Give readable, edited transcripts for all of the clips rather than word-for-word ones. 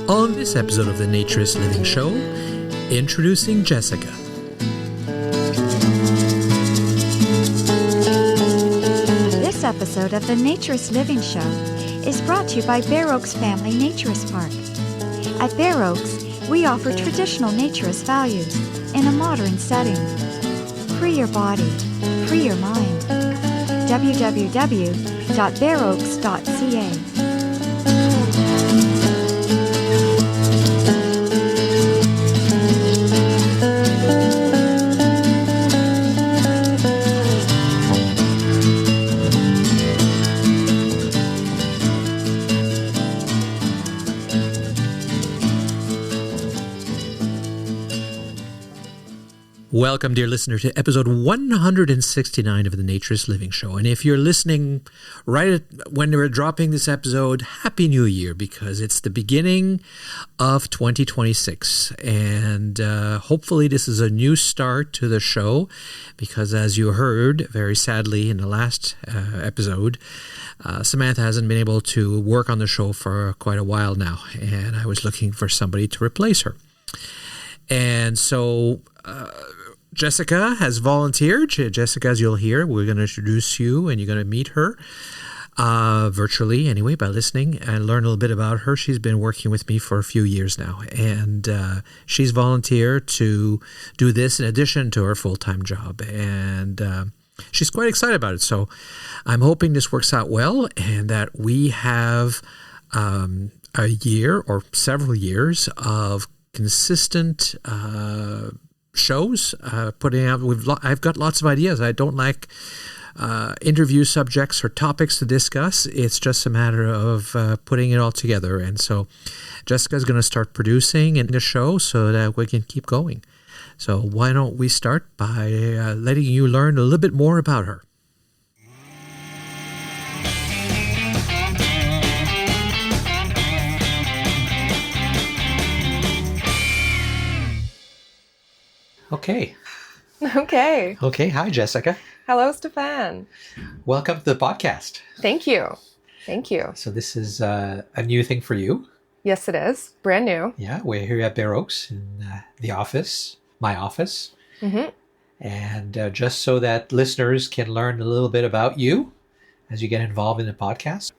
On this episode of the Naturist Living Show, introducing Jessica. This episode of the Naturist Living Show is brought to you by Bare Oaks Family Naturist Park. At Bare Oaks, we offer traditional naturist values in a modern setting. Free your body, free your mind. www.bareoaks.ca. Welcome, dear listener, to episode 169 of the Naturist Living Show. And if you're listening when we're dropping this episode, Happy New Year, because it's the beginning of 2026. And hopefully this is a new start to the show, because as you heard, very sadly, in the last episode, Samantha hasn't been able to work on the show for quite a while now. And I was looking for somebody to replace her. And so Jessica has volunteered. Jessica, as you'll hear, we're going to introduce you and you're going to meet her virtually anyway by listening and learn a little bit about her. She's been working with me for a few years now, and she's volunteered to do this in addition to her full-time job, and she's quite excited about it. So I'm hoping this works out well and that we have a year or several years of consistent shows putting out. I've got lots of ideas. I don't like interview subjects or topics to discuss. It's just a matter of putting it all together. And so Jessica's going to start producing in the show so that we can keep going. So why don't we start by letting you learn a little bit more about her. Okay. Okay. Hi, Jessica. Hello, Stefan. Welcome to the podcast. Thank you. Thank you. So this is a new thing for you. Yes, it is. Brand new. Yeah, we're here at Bare Oaks in the office, my office. Mm-hmm. And just so that listeners can learn a little bit about you as you get involved in the podcast.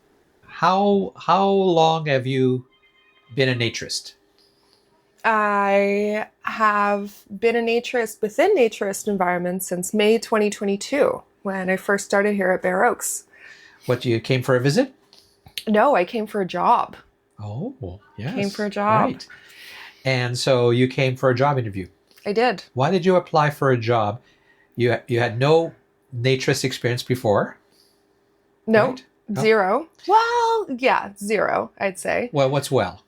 How long have you been a naturist? I have been a naturist within naturist environments since May 2022, when I first started here at Bare Oaks. What, you came for a visit? No, I came for a job. Oh, yes. Came for a job. Right. And so you came for a job interview. I did. Why did you apply for a job? You had no naturist experience before? No, right? Zero. Well, yeah, zero, I'd say. Well, what's well?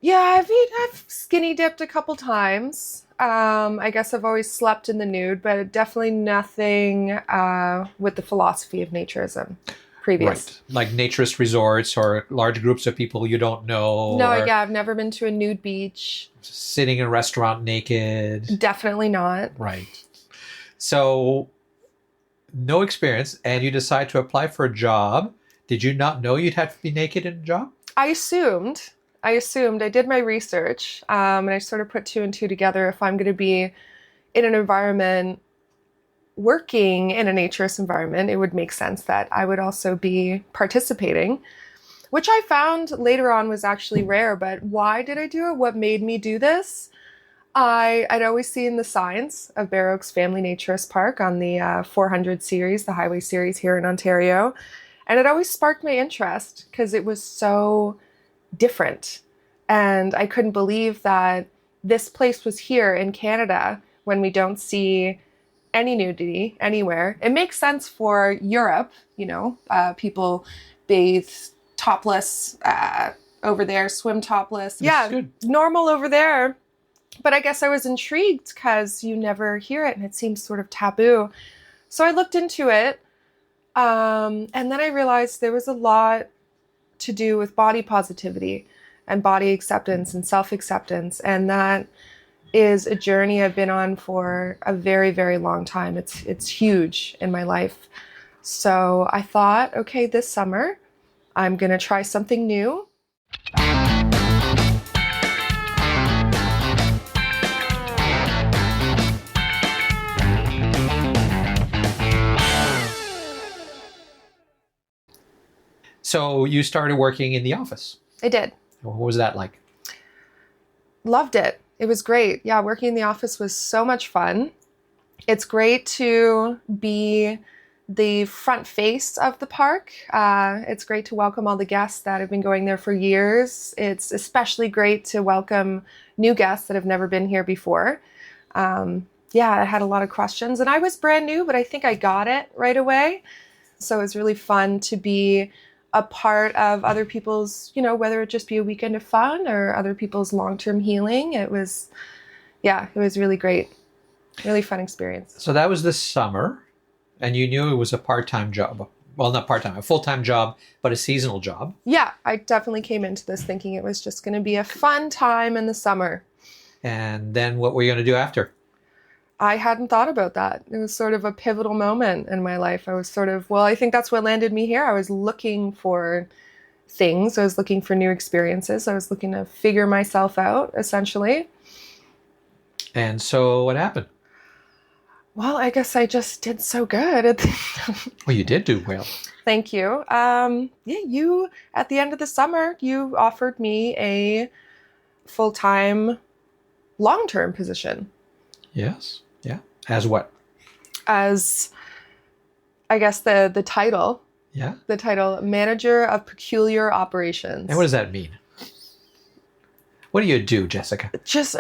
Yeah, I've skinny dipped a couple times. I guess I've always slept in the nude, but definitely nothing with the philosophy of naturism previous. Right. Like naturist resorts or large groups of people you don't know. No, yeah, I've never been to a nude beach. Sitting in a restaurant naked. Definitely not. Right. So, no experience, and you decide to apply for a job. Did you not know you'd have to be naked in a job? I assumed. I did my research, and I sort of put two and two together. If I'm going to be in an environment, working in a naturist environment, it would make sense that I would also be participating, which I found later on was actually rare. But why did I do it? What made me do this? I'd always seen the signs of Bare Oaks Family Naturist Park on the 400 series, the highway series here in Ontario. And it always sparked my interest because it was so different. And I couldn't believe that this place was here in Canada when we don't see any nudity anywhere. It makes sense for Europe, people bathe topless over there, swim topless. Yeah, good. Normal over there. But I guess I was intrigued because you never hear it and it seems sort of taboo. So I looked into it. And then I realized there was a lot to do with body positivity and body acceptance and self-acceptance. And that is a journey I've been on for a very, very long time. It's huge in my life. So I thought, okay, this summer I'm going to try something new. So you started working in the office. I did. What was that like? Loved it. It was great. Yeah, working in the office was so much fun. It's great to be the front face of the park. It's great to welcome all the guests that have been going there for years. It's especially great to welcome new guests that have never been here before. Yeah, I had a lot of questions and I was brand new, but I think I got it right away. So it was really fun to be a part of other people's, whether it just be a weekend of fun or other people's long-term healing. It was really great. Really fun experience. So that was this summer, and you knew it was a part-time job. Well, not part-time, a full-time job, but a seasonal job. Yeah, I definitely came into this thinking it was just going to be a fun time in the summer. And then what were you going to do after? I hadn't thought about that. It was sort of a pivotal moment in my life. I was I think that's what landed me here. I was looking for things. I was looking for new experiences. I was looking to figure myself out, essentially. And so what happened? Well, I guess I just did so good. Well, you did do well. Thank you. You, at the end of the summer, you offered me a full-time, long-term position. Yes. Yeah. As what? As, I guess, the title. Yeah. The title, Manager of Peculiar Operations. And what does that mean? What do you do, Jessica? Just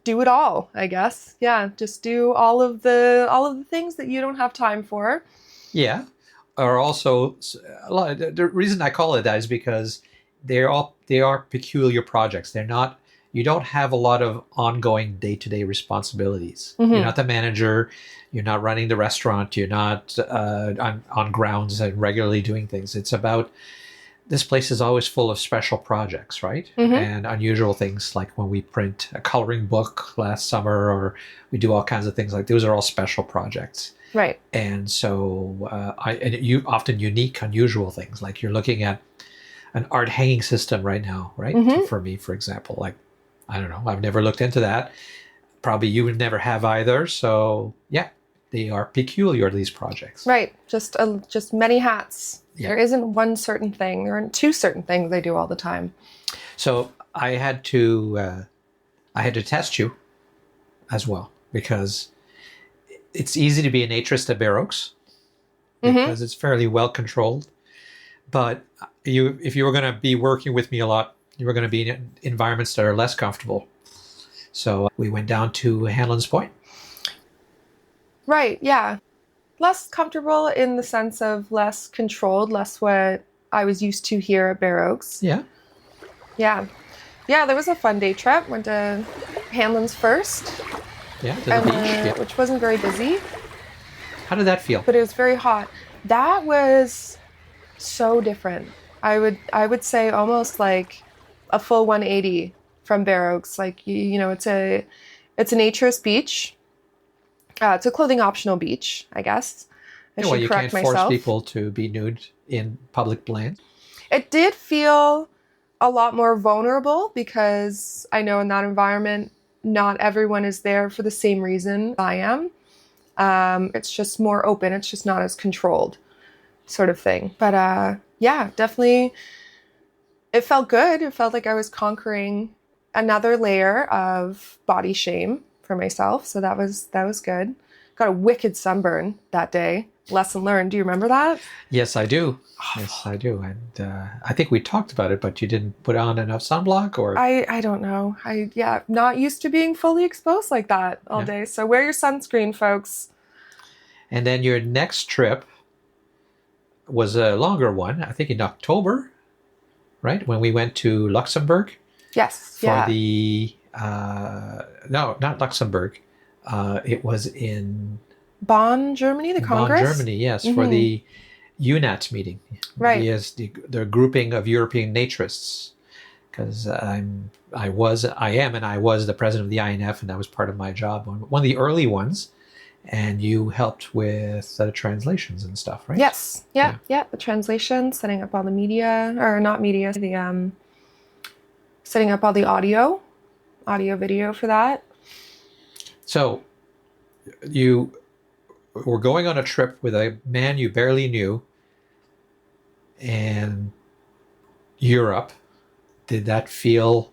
do it all, I guess. Yeah, just do all of the things that you don't have time for. Yeah. Or also, the reason I call it that is because they are peculiar projects. They're not. You don't have a lot of ongoing day-to-day responsibilities. Mm-hmm. You're not the manager. You're not running the restaurant. You're not on grounds and regularly doing things. It's about. This place is always full of special projects, right? Mm-hmm. And unusual things like when we print a coloring book last summer, or we do all kinds of things like those are all special projects. Right. And so often unique, unusual things. Like you're looking at an art hanging system right now, right? Mm-hmm. For me, for example, like, I don't know, I've never looked into that. Probably you would never have either. So yeah, they are peculiar, these projects. Right. Just many hats. Yeah. There isn't one certain thing. There aren't two certain things I do all the time. So I had to test you as well, because it's easy to be a naturist at Bare Oaks because it's fairly well controlled. But if you were going to be working with me a lot, you were going to be in environments that are less comfortable. So we went down to Hanlan's Point. Right. Yeah. Less comfortable in the sense of less controlled, less what I was used to here at Bare Oaks. Yeah. Yeah. Yeah, there was a fun day trip. Went to Hanlan's first. Yeah, to the beach. Yeah. Which wasn't very busy. How did that feel? But it was very hot. That was so different. I would say almost like a full 180 from Bare Oaks. Like, it's a naturist beach. It's a clothing optional beach, I guess. I should correct myself. You can't force people to be nude in public land. It did feel a lot more vulnerable because I know in that environment, not everyone is there for the same reason I am. It's just more open. It's just not as controlled sort of thing. But yeah, definitely it felt good. It felt like I was conquering another layer of body shame for myself. So that was good. Got a wicked sunburn that day. Lesson learned. Do you remember that? Yes, I do. Yes, I do. And I think we talked about it, but you didn't put on enough sunblock, or? I don't know. Not used to being fully exposed like that all day. So wear your sunscreen, folks. And then your next trip was a longer one, I think in October, right? When we went to Luxembourg. Yes. For the, no, not Luxembourg. It was in Bonn, Germany, the Congress? Bonn, Germany, yes, for the EuNat meeting. Right. Yes, the grouping of European naturists. because I am, and I was the president of the INF, and that was part of my job, one of the early ones. And you helped with the translations and stuff, right? Yes. Yeah. The translation, setting up all the media, or not media, setting up all the audio, video for that. So you were going on a trip with a man you barely knew in Europe. Did that feel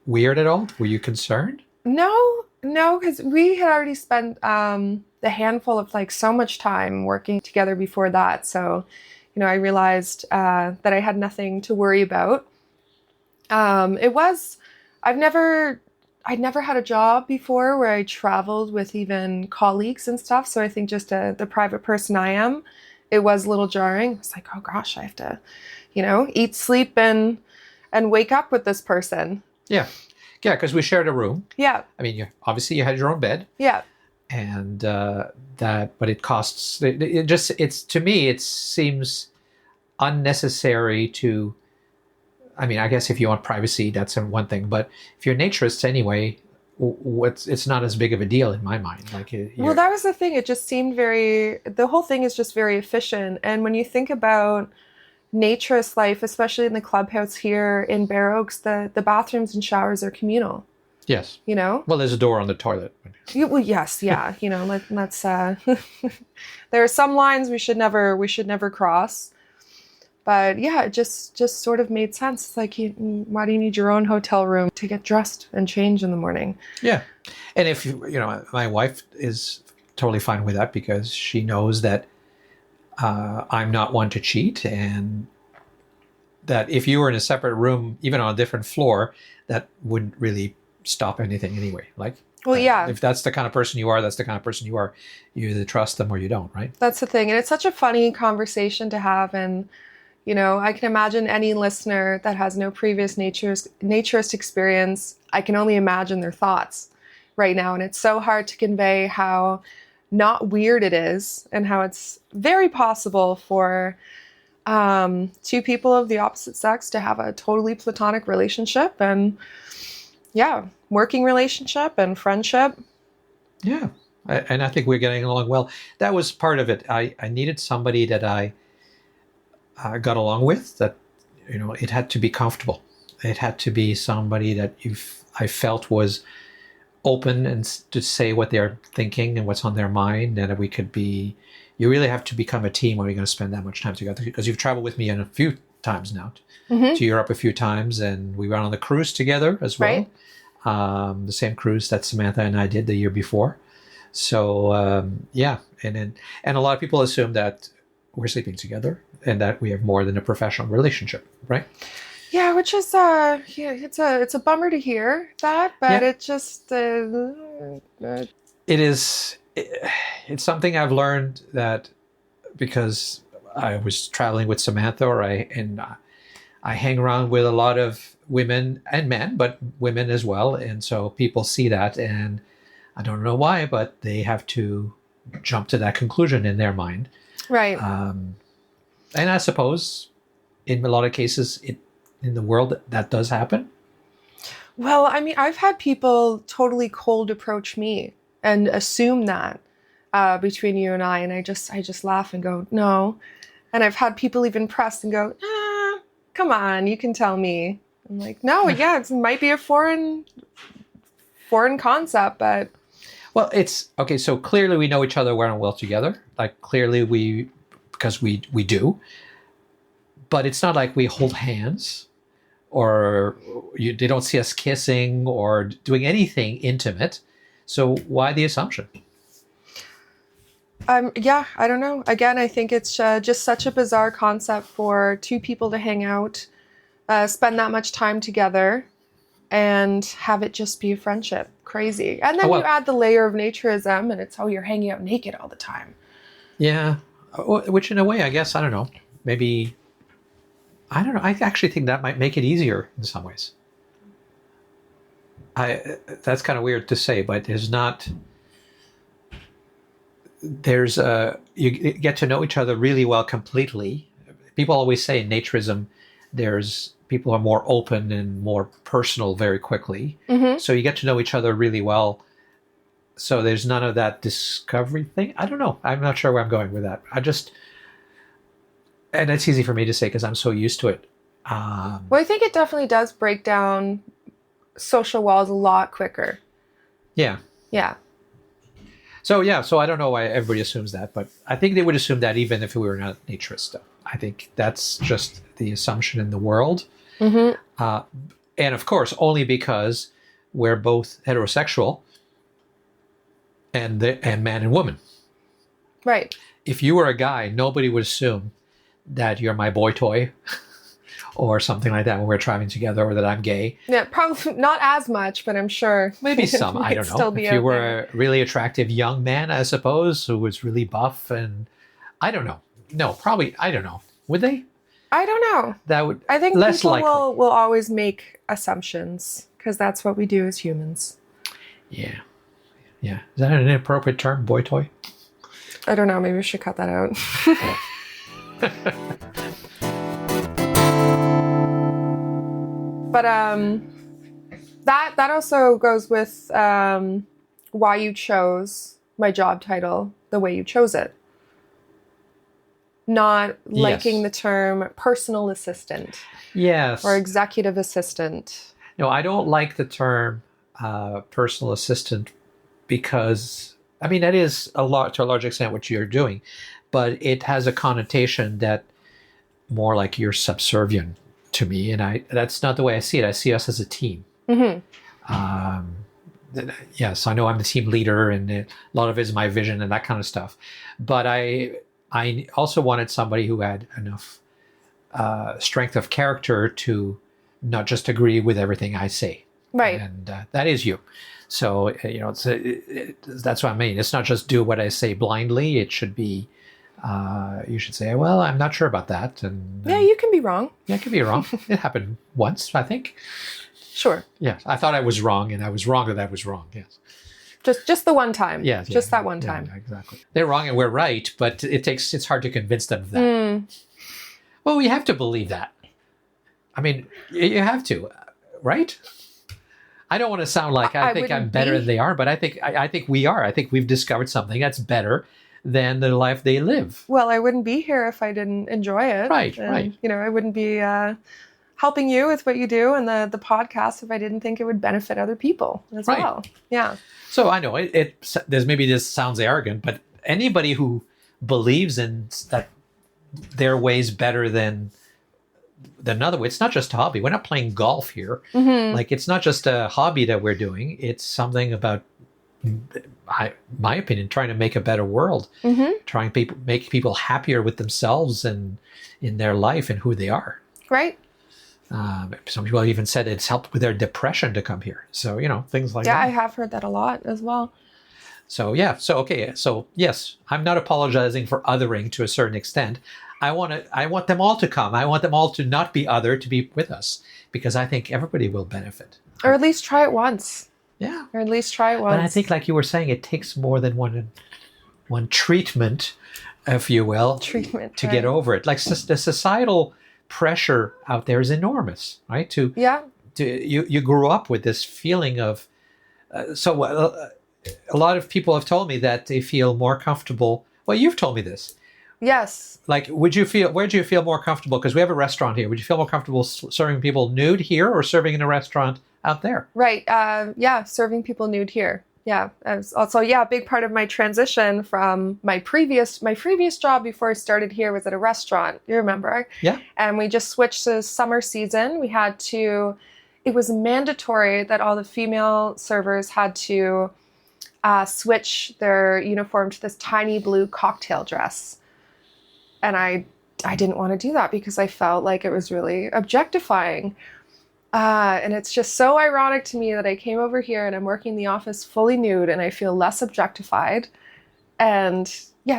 weird at all? Were you concerned? No, because we had already spent the handful of like so much time working together before that. So, I realized that I had nothing to worry about. I'd never had a job before where I traveled with even colleagues and stuff. So I think just the private person I am, it was a little jarring. It's like, oh gosh, I have to, eat, sleep, and wake up with this person. Yeah. Yeah, because we shared a room. Yeah. I mean, obviously you had your own bed. Yeah. And but it costs. To me, it seems unnecessary to. I mean, I guess if you want privacy, that's one thing. But if you're naturist anyway, it's not as big of a deal in my mind. Well, that was the thing. It just seemed the whole thing is just very efficient. And when you think about naturist life, especially in the clubhouse here in Bear Oaks, the bathrooms and showers are communal. Yes. Well, there's a door on the toilet. Well, yes, yeah. Let's. There are some lines we should never cross. But yeah, it just sort of made sense. It's like, why do you need your own hotel room to get dressed and change in the morning? Yeah, and if my wife is totally fine with that because she knows that I'm not one to cheat, and that if you were in a separate room, even on a different floor, that wouldn't really stop anything anyway. If that's the kind of person you are, that's the kind of person you are. You either trust them or you don't, right? That's the thing, and it's such a funny conversation to have, and I can imagine any listener that has no previous naturist experience, I can only imagine their thoughts right now, and it's so hard to convey how not weird it is, and how it's very possible for two people of the opposite sex to have a totally platonic relationship, and working relationship and friendship. Yeah, and I think we're getting along well. That was part of it. I needed somebody that I got along with, that it had to be comfortable. It had to be somebody that I felt was open and to say what they're thinking and what's on their mind, and that we could be. You really have to become a team when you're going to spend that much time together, because you've traveled with me a few times now to Europe a few times, and we went on the cruise together as well. Right. The same cruise that Samantha and I did the year before. So and a lot of people assume that we're sleeping together and that we have more than a professional relationship, right? Yeah, which is it's a bummer to hear that, but it just it is. It's something I've learned, that because I was traveling with Samantha, I hang around with a lot of women and men, but women as well, and so people see that, and I don't know why, but they have to jump to that conclusion in their mind, right? And I suppose in a lot of cases in the world that does happen. Well, I mean, I've had people totally cold approach me and assume that between you and I just laugh and go, no. And I've had people even press and go, come on, you can tell me. I'm like, no, yeah, it might be a foreign concept, but. Well, it's okay. So clearly we know each other well together. Like clearly because we do, but it's not like we hold hands, or they don't see us kissing or doing anything intimate. So why the assumption? I don't know. Again, I think it's just such a bizarre concept for two people to hang out, spend that much time together, and have it just be a friendship. Crazy. And then you add the layer of naturism, and it's, you're hanging out naked all the time. Yeah. Which in a way, I guess, I don't know. Maybe, I don't know. I actually think that might make it easier in some ways. That's kind of weird to say, but you get to know each other really well completely. People always say in naturism there's people are more open and more personal very quickly. So you get to know each other really well. So there's none of that discovery thing. I don't know. I'm not sure where I'm going with that. And it's easy for me to say because I'm so used to it. Well, I think it definitely does break down social walls a lot quicker. Yeah. Yeah. So I don't know why everybody assumes that, but I think they would assume that even if we were not naturist. I think that's just the assumption in the world. And of course, only because we're both heterosexual and man and woman. Right. If you were a guy, nobody would assume that you're my boy toy or something like that when we're traveling together, or that I'm gay. Yeah, probably not as much, but I'm sure. Maybe some, I don't know. If you were a really attractive young man, I suppose, who was really buff, and I don't know. No, probably, I don't know. Would they? I don't know. That would I think less people likely. will always make assumptions because that's what we do as humans. Yeah. Is that an inappropriate term, boy toy? I don't know. Maybe we should cut that out. But that also goes with why you chose my job title the way you chose it. Not liking the term personal assistant. Yes. Or executive assistant. No, I don't like the term personal assistant because, I mean, that is to a large extent what you're doing, but it has a connotation that more like you're subservient to me, and that's not the way I see it. I see us as a team. Yes, I know I'm the team leader, and a lot of it is my vision and that kind of stuff. But I also wanted somebody who had enough strength of character to not just agree with everything I say. Right. And that is you. So, that's what I mean. It's not just do what I say blindly. It should be, you should say, well, I'm not sure about that. And yeah, you can be wrong. Yeah, I could be wrong. It happened once, I think. Sure. Yeah, I thought I was wrong, and I was wrong that I was wrong. Yes. Just the one time. Yeah. Just that one time. Yeah, exactly. They're wrong and we're right, but it's hard to convince them of that. Well, we have to believe that. I mean, you have to, right? I don't want to sound like I think I'm better than they are, but I think we are. I think we've discovered something that's better than the life they live. Well, I wouldn't be here if I didn't enjoy it. Right. I wouldn't be helping you with what you do and the podcast if I didn't think it would benefit other people as well. Yeah. So I know there's maybe this sounds arrogant, but anybody who believes in that their way's better than another way, it's not just a hobby. We're not playing golf here. Like, it's not just a hobby that we're doing. It's something about, my opinion, trying to make a better world, trying to make people happier with themselves and in their life and who they are. Right. Some people even said it's helped with their depression to come here. So, things like that. Yeah, I have heard that a lot as well. So, yeah. So, okay. So, yes, I'm not apologizing for othering to a certain extent. I want them all to come. I want them all to not be other, to be with us, because I think everybody will benefit. Or at least try it once. Yeah. Or at least try it once. But I think, like you were saying, it takes more than one treatment, if you will, to get over it. Like, the societal pressure out there is enormous, right? You grew up with this feeling of, a lot of people have told me that they feel more comfortable. Well, you've told me this. Yes. Like, where do you feel more comfortable? Because we have a restaurant here. Would you feel more comfortable serving people nude here or serving in a restaurant out there? Right. Yeah. Serving people nude here. Yeah. Also, a big part of my transition from my previous job before I started here was at a restaurant. You remember? Yeah. And we just switched to summer season. It was mandatory that all the female servers had to switch their uniform to this tiny blue cocktail dress. And I didn't want to do that because I felt like it was really objectifying. And it's just so ironic to me that I came over here and I'm working in the office fully nude and I feel less objectified. And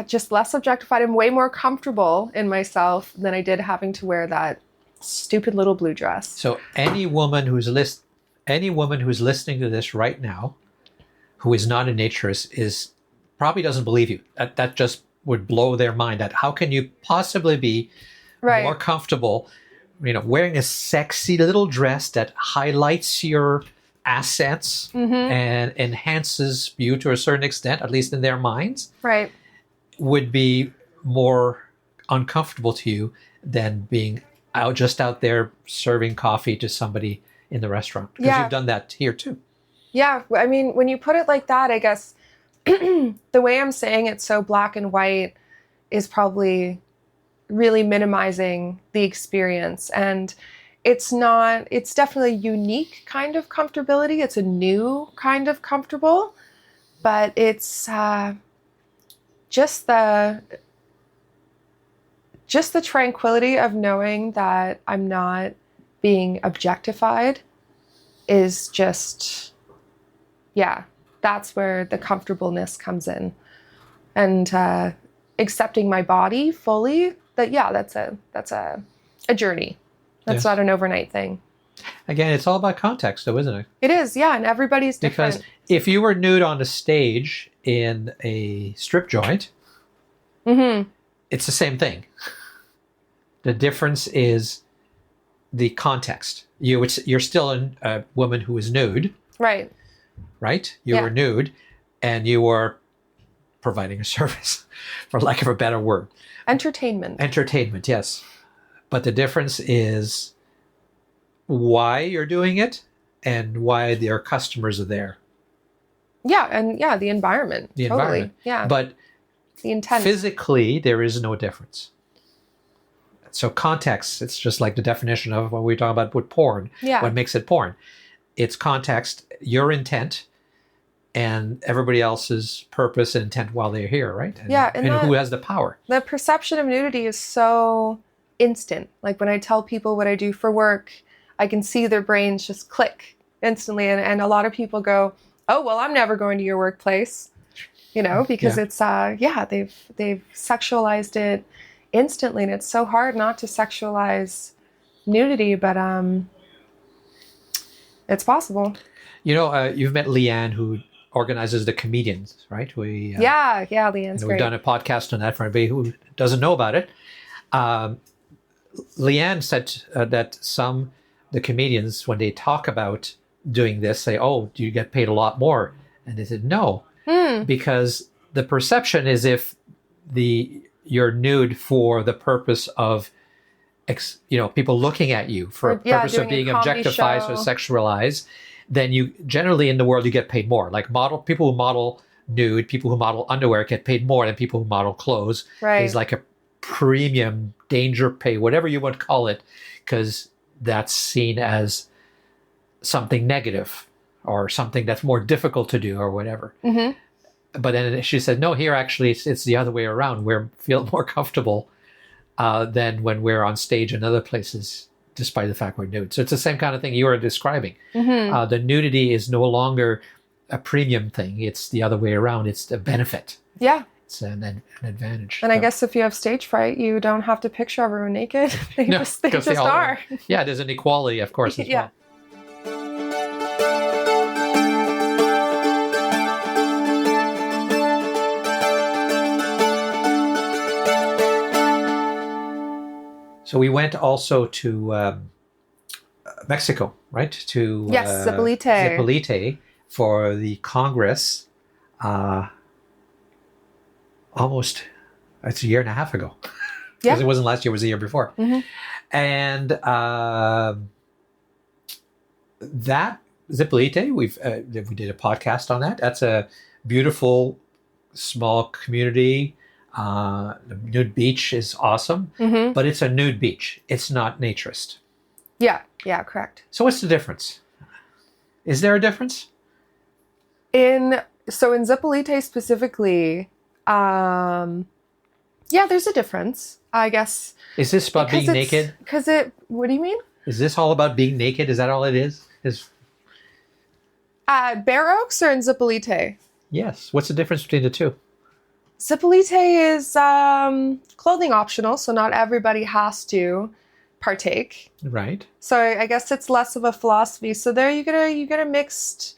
just less objectified and way more comfortable in myself than I did having to wear that stupid little blue dress. So any woman who's listening to this right now, who is not a naturist, probably doesn't believe you. That just would blow their mind. That how can you possibly be more comfortable wearing a sexy little dress that highlights your assets and enhances you to a certain extent, at least in their minds, Right. would be more uncomfortable to you than being out there serving coffee to somebody in the restaurant. Because you've done that here too. Yeah. I mean, when you put it like that, I guess the way I'm saying it so black and white is probably really minimizing the experience. And it's definitely a unique kind of comfortability. It's a new kind of comfortable, but it's just the tranquility of knowing that I'm not being objectified is just, that's where the comfortableness comes in. And accepting my body fully, that's a journey. That's not an overnight thing. Again, it's all about context, though, isn't it? It is, yeah, and everybody's different. Because if you were nude on a stage in a strip joint, it's the same thing. The difference is the context. You're still a woman who is nude. Right. Right? You were nude, and you were providing a service, for lack of a better word. Entertainment, yes. But the difference is why you're doing it and why their customers are there. Yeah, and the environment. The totally. environment. Yeah. But the intent. Physically, there is no difference. So context, it's just like the definition of what we talk about with porn. Yeah. What makes it porn? It's context, your intent, and everybody else's purpose and intent while they're here, right? And who has the power? The perception of nudity is so instant. Like when I tell people what I do for work, I can see their brains just click instantly. And a lot of people go, oh, well, I'm never going to your workplace, because it's, they've sexualized it instantly. And it's so hard not to sexualize nudity, but it's possible. You've met Leanne, who organizes the comedians, right? Leanne's great. We've done a podcast on that for anybody who doesn't know about it. Leanne said that the comedians, when they talk about doing this, say, oh, do you get paid a lot more? And they said, no, because the perception is if you're nude for the purpose of, people looking at you for a purpose of being objectified or sexualized, then you generally in the world, you get paid more. Like people who model nude, people who model underwear get paid more than people who model clothes. Right. There's like a premium danger pay, whatever you would call it, because that's seen as something negative or something that's more difficult to do or whatever. But then she said, no, here actually it's the other way around. We feel more comfortable than when we're on stage in other places, despite the fact we're nude. So it's the same kind of thing you were describing. The nudity is no longer a premium thing. It's the other way around. It's a benefit. Yeah. It's an advantage. And I guess if you have stage fright, you don't have to picture everyone naked. They just are. Yeah, there's an equality, of course, as well. So we went also to Mexico, right? To Zipolite for the Congress. It's a year and a half ago. Because it wasn't last year, it was the year before. And that Zipolite, we did a podcast on that. That's a beautiful small community. The nude beach is awesome, but it's a nude beach. It's not naturist. Yeah, correct. So what's the difference? Is there a difference? In Zipolite specifically, there's a difference, I guess. Is this about being naked? What do you mean? Is this all about being naked? Is that all it is? Bare Oaks or in Zipolite? Yes. What's the difference between the two? Zipolite is clothing optional, so not everybody has to partake. Right. So I guess it's less of a philosophy. So there you get a mixed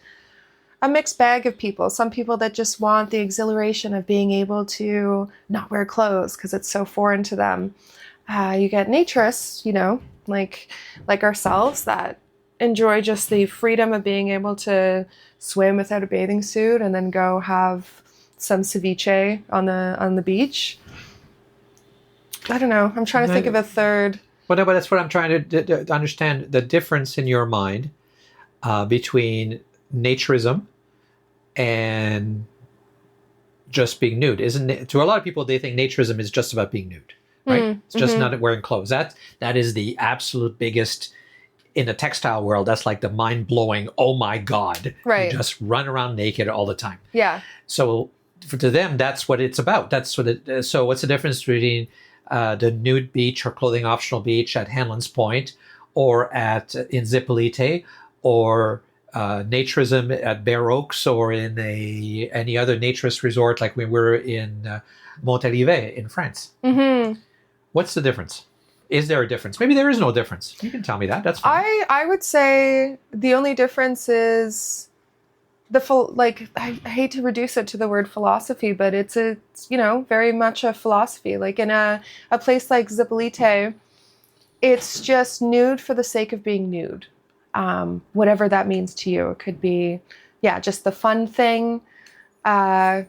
bag of people. Some people that just want the exhilaration of being able to not wear clothes because it's so foreign to them. You get naturists, like ourselves, that enjoy just the freedom of being able to swim without a bathing suit and then go have some ceviche on the beach. I don't know. I'm trying to think of a third. Well, no, but that's what I'm trying to understand, the difference in your mind between naturism and just being nude. Isn't it? To a lot of people, they think naturism is just about being nude, right? It's just not wearing clothes. That is the absolute biggest, in the textile world, that's like the mind-blowing, oh my God. Right. You just run around naked all the time. Yeah. So to them, that's what it's about. That's what it. So what's the difference between the nude beach or clothing optional beach at Hanlan's Point, or in Zipolite, or naturism at Bare Oaks, or in any other naturist resort like we were in Montalivet in France? Mm-hmm. What's the difference? Is there a difference? Maybe there is no difference. You can tell me that. That's fine. I would say the only difference is I hate to reduce it to the word philosophy, but it's very much a philosophy. Like in a place like Zipolite, it's just nude for the sake of being nude. Whatever that means to you. It could be, just the fun thing. I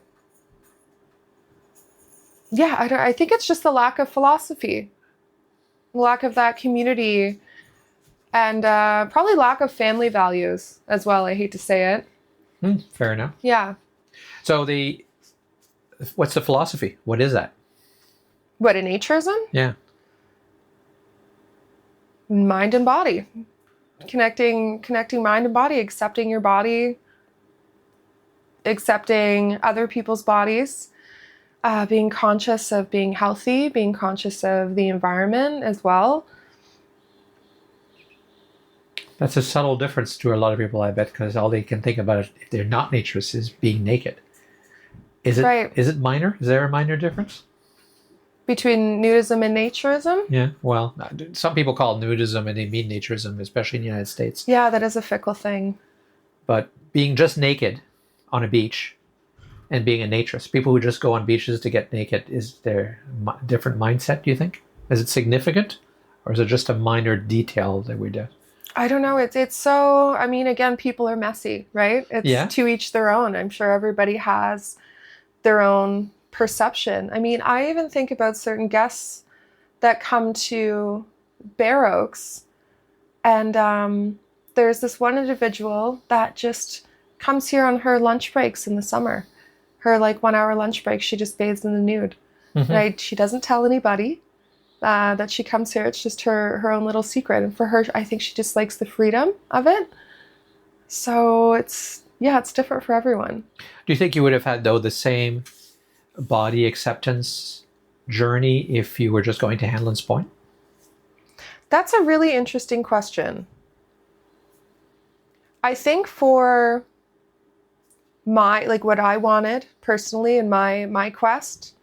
think it's just the lack of philosophy, lack of that community, and probably lack of family values as well. I hate to say it. Fair enough. Yeah. So what's the philosophy? What is that? What, in naturism? Yeah. Mind and body. Connecting mind and body, accepting your body, accepting other people's bodies, being conscious of being healthy, being conscious of the environment as well. That's a subtle difference to a lot of people, I bet, because all they can think about it, if they're not naturists, is being naked. Is it right. Is it minor? Is there a minor difference? Between nudism and naturism? Yeah, well, some people call it nudism and they mean naturism, especially in the United States. Yeah, that is a fickle thing. But being just naked on a beach and being a naturist, people who just go on beaches to get naked, is there a different mindset, do you think? Is it significant? Or is it just a minor detail that we do? I don't know. It's so, again, people are messy, right? It's to each their own. I'm sure everybody has their own perception. I even think about certain guests that come to Bare Oaks, and there's this one individual that just comes here on her lunch breaks in the summer. Her 1 hour lunch break, she just bathes in the nude. Right? She doesn't tell anybody that she comes here. It's just her own little secret. And for her, I think she just likes the freedom of it. So it's different for everyone. Do you think you would have had, though, the same body acceptance journey if you were just going to Hanlan's Point? That's a really interesting question. I think for what I wanted personally in my quest,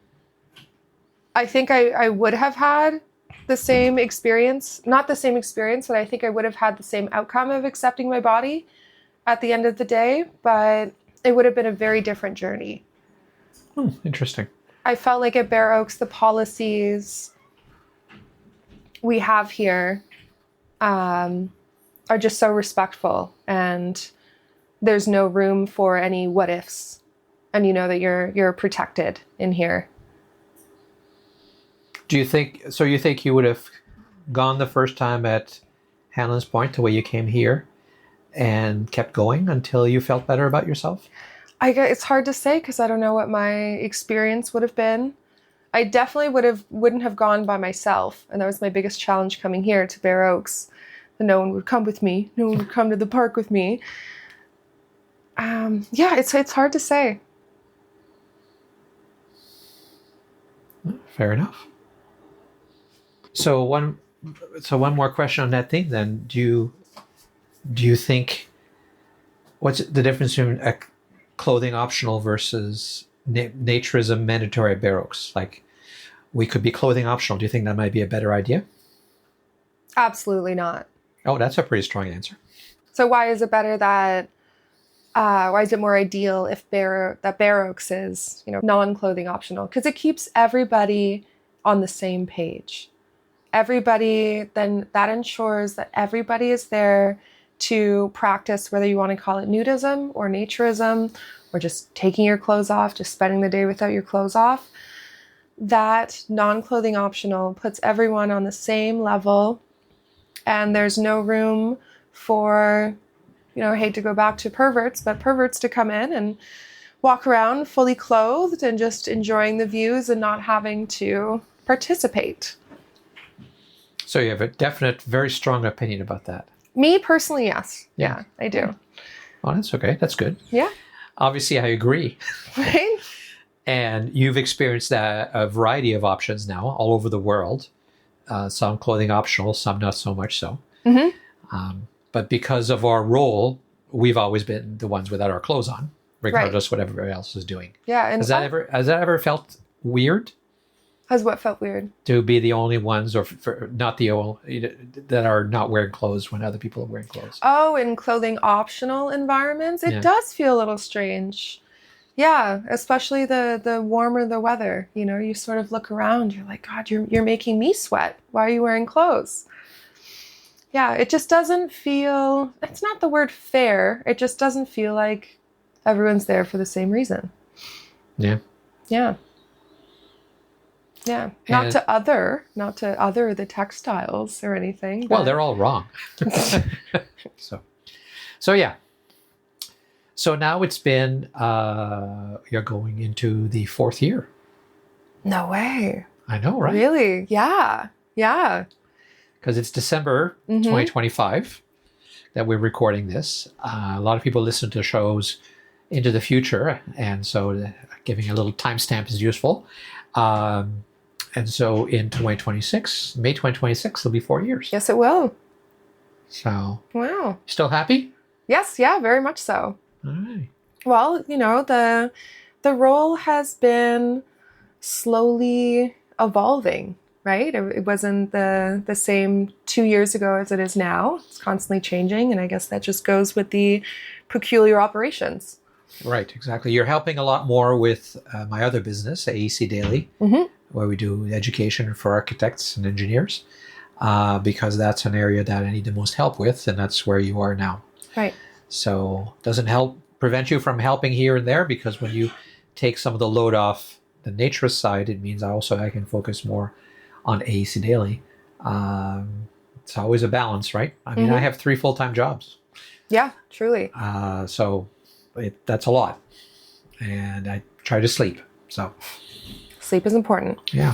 I think I would have had the same experience, not the same experience, but I think I would have had the same outcome of accepting my body at the end of the day, but it would have been a very different journey. Interesting. I felt like at Bare Oaks, the policies we have here are just so respectful, and there's no room for any what ifs, and you know that you're protected in here. Do you think you would have gone the first time at Hanlan's Point the way you came here and kept going until you felt better about yourself? It's hard to say because I don't know what my experience would have been. I definitely wouldn't have gone by myself, and that was my biggest challenge coming here to Bare Oaks. No one would come with me. No one would come to the park with me. It's hard to say. Fair enough. So one more question on that thing then. Do you think, what's the difference between a clothing optional versus naturism mandatory at Bare Oaks? Like, we could be clothing optional. Do you think that might be a better idea? Absolutely not. Oh, that's a pretty strong answer. So why is it better that, why is it more ideal if Bare Oaks is, non-clothing optional? Because it keeps everybody on the same page. everybody, then that ensures that everybody is there to practice, whether you want to call it nudism or naturism, or just taking your clothes off, just spending the day without your clothes off. That non-clothing optional puts everyone on the same level, and there's no room for, I hate to go back to perverts, but perverts to come in and walk around fully clothed and just enjoying the views and not having to participate. So you have a definite, very strong opinion about that. Me personally, yes. Yeah, I do. Oh, that's okay. That's good. Yeah. Obviously, I agree. Right? And you've experienced a variety of options now all over the world. Some clothing optional, some not so much so. Mm-hmm. But because of our role, we've always been the ones without our clothes on, regardless of what everybody else is doing. Yeah. And has that ever felt weird? Has what felt weird? To be the only ones, or not the only, that are not wearing clothes when other people are wearing clothes. Oh, in clothing optional environments, it does feel a little strange. Yeah, especially the warmer the weather. You sort of look around. You're like, God, you're making me sweat. Why are you wearing clothes? Yeah, it just doesn't feel. It's not the word fair. It just doesn't feel like everyone's there for the same reason. Yeah. Yeah. Yeah, not to other the textiles or anything. Well, they're all wrong. So yeah. So now it's been, you're going into the 4th year. No way. I know, right? Really? Yeah. Yeah. Because it's December 2025 that we're recording this. A lot of people listen to shows into the future, and so giving a little timestamp is useful. And so in 2026, May 2026, it'll be 4 years. Yes, it will. So. Wow. Still happy? Yes, yeah, very much so. All right. Well, the role has been slowly evolving, right? It wasn't the same 2 years ago as it is now. It's constantly changing, and I guess that just goes with the peculiar operations. Right, exactly. You're helping a lot more with my other business, AEC Daily, where we do education for architects and engineers, because that's an area that I need the most help with, and that's where you are now. Right. So it doesn't prevent you from helping here and there, because when you take some of the load off the naturist side, it means I can focus more on AEC Daily. It's always a balance, right? I mean, I have 3 full-time jobs. Yeah, truly. So that's a lot. And I try to sleep. So sleep is important. Yeah.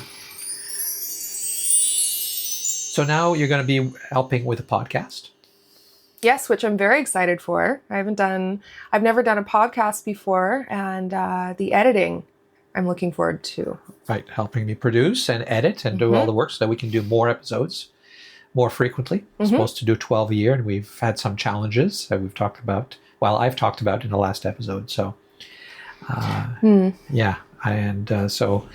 So now you're going to be helping with a podcast. Yes, which I'm very excited for. I've never done a podcast before, and the editing I'm looking forward to. Right, helping me produce and edit and do all the work so that we can do more episodes more frequently. We're supposed to do 12 a year, and we've had some challenges that we've talked about. Well, I've talked about in the last episode. So, yeah, and so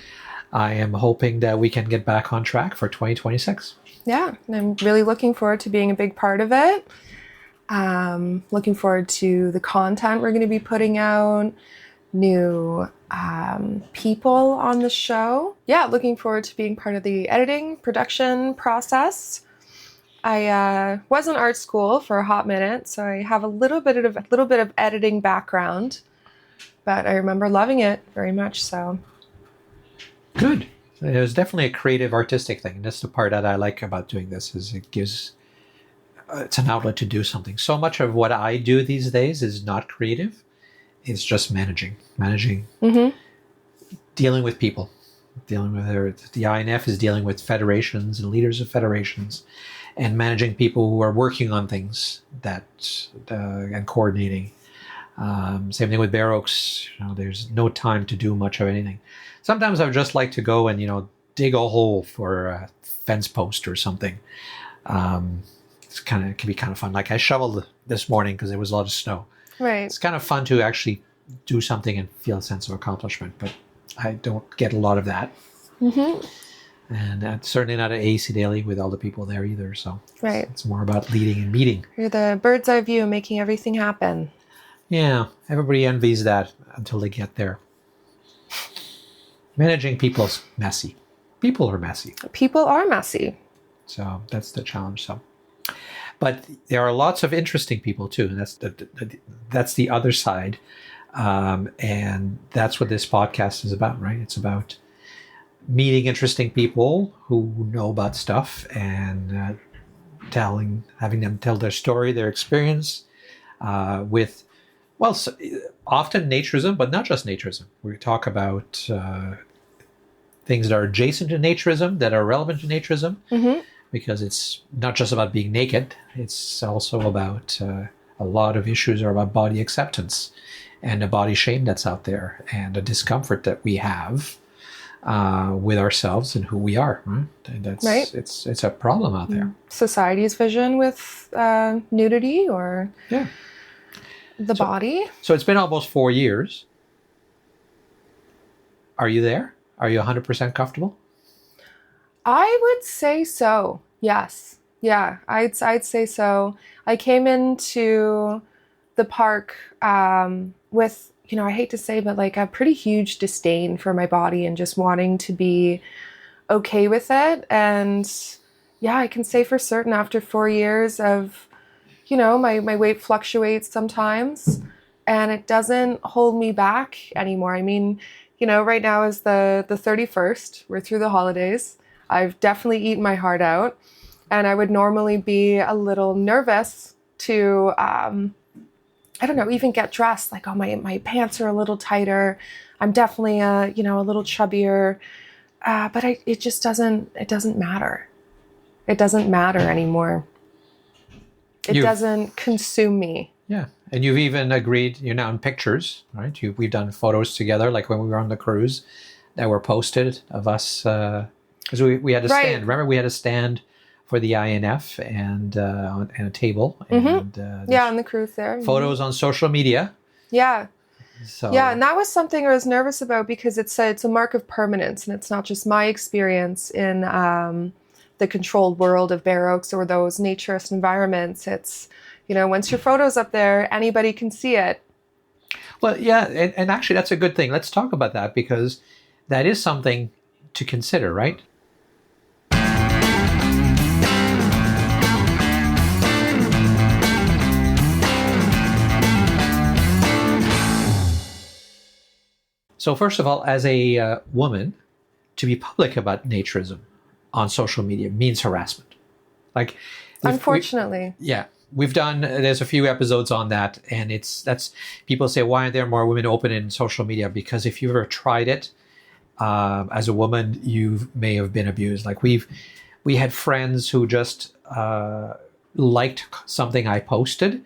I am hoping that we can get back on track for 2026. Yeah, and I'm really looking forward to being a big part of it. Looking forward to the content we're going to be putting out, new people on the show. Yeah, looking forward to being part of the editing, production process. I was in art school for a hot minute, so I have a little bit of editing background, but I remember loving it very much so. Good. It was definitely a creative, artistic thing. And that's the part that I like about doing this, is it gives, it's an outlet to do something. So much of what I do these days is not creative. It's just managing, dealing with people, dealing with the INF is dealing with federations and leaders of federations, and managing people who are working on things that and coordinating. Same thing with Bare Oaks. There's no time to do much of anything. Sometimes I would just like to go and dig a hole for a fence post or something. It can be kind of fun. Like I shoveled this morning because there was a lot of snow. Right. It's kind of fun to actually do something and feel a sense of accomplishment, but I don't get a lot of that. And certainly not at AEC Daily with all the people there either. So right. It's more about leading and meeting. You're the bird's eye view, making everything happen. Yeah, everybody envies that until they get there. Managing people is messy. People are messy. People are messy. So that's the challenge. So, but there are lots of interesting people too. And that's the other side. And that's what this podcast is about, right? It's about meeting interesting people who know about stuff and having them tell their story, their experience with, well, often naturism, but not just naturism. We talk about things that are adjacent to naturism, that are relevant to naturism, because it's not just about being naked. It's also about a lot of issues are about body acceptance and the body shame that's out there and the discomfort that we have with ourselves and who we are. Right? And that's right. It's a problem out there. Society's vision with nudity or the body. So it's been almost 4 years. Are you there? Are you 100% comfortable? I would say so. Yes. Yeah, I'd say so. I came into the park with, I hate to say, but like a pretty huge disdain for my body and just wanting to be okay with it. And yeah, I can say for certain after 4 years of, my weight fluctuates sometimes and it doesn't hold me back anymore. I mean, right now is the 31st. We're through the holidays. I've definitely eaten my heart out. And I would normally be a little nervous to, even get dressed. Like, oh, my pants are a little tighter. I'm definitely, a little chubbier. But it doesn't matter. It doesn't matter anymore. It doesn't consume me. Yeah. And you've even agreed, you're now in pictures, right? We've done photos together, like when we were on the cruise, that were posted of us, because we had a stand. Remember, we had a stand for the INF and a table. And, on the cruise there. Photos on social media. Yeah. So. Yeah, and that was something I was nervous about because it's a mark of permanence, and it's not just my experience in the controlled world of Bare Oaks or those naturist environments. It's, once your photo's up there, anybody can see it. Well, yeah, and actually that's a good thing. Let's talk about that because that is something to consider, right? So first of all, as a woman, to be public about naturism on social media means harassment. Like, unfortunately. We've done, there's a few episodes on that, and people say, why aren't there more women open in social media? Because if you've ever tried it, as a woman, you may have been abused. Like we had friends who just liked something I posted,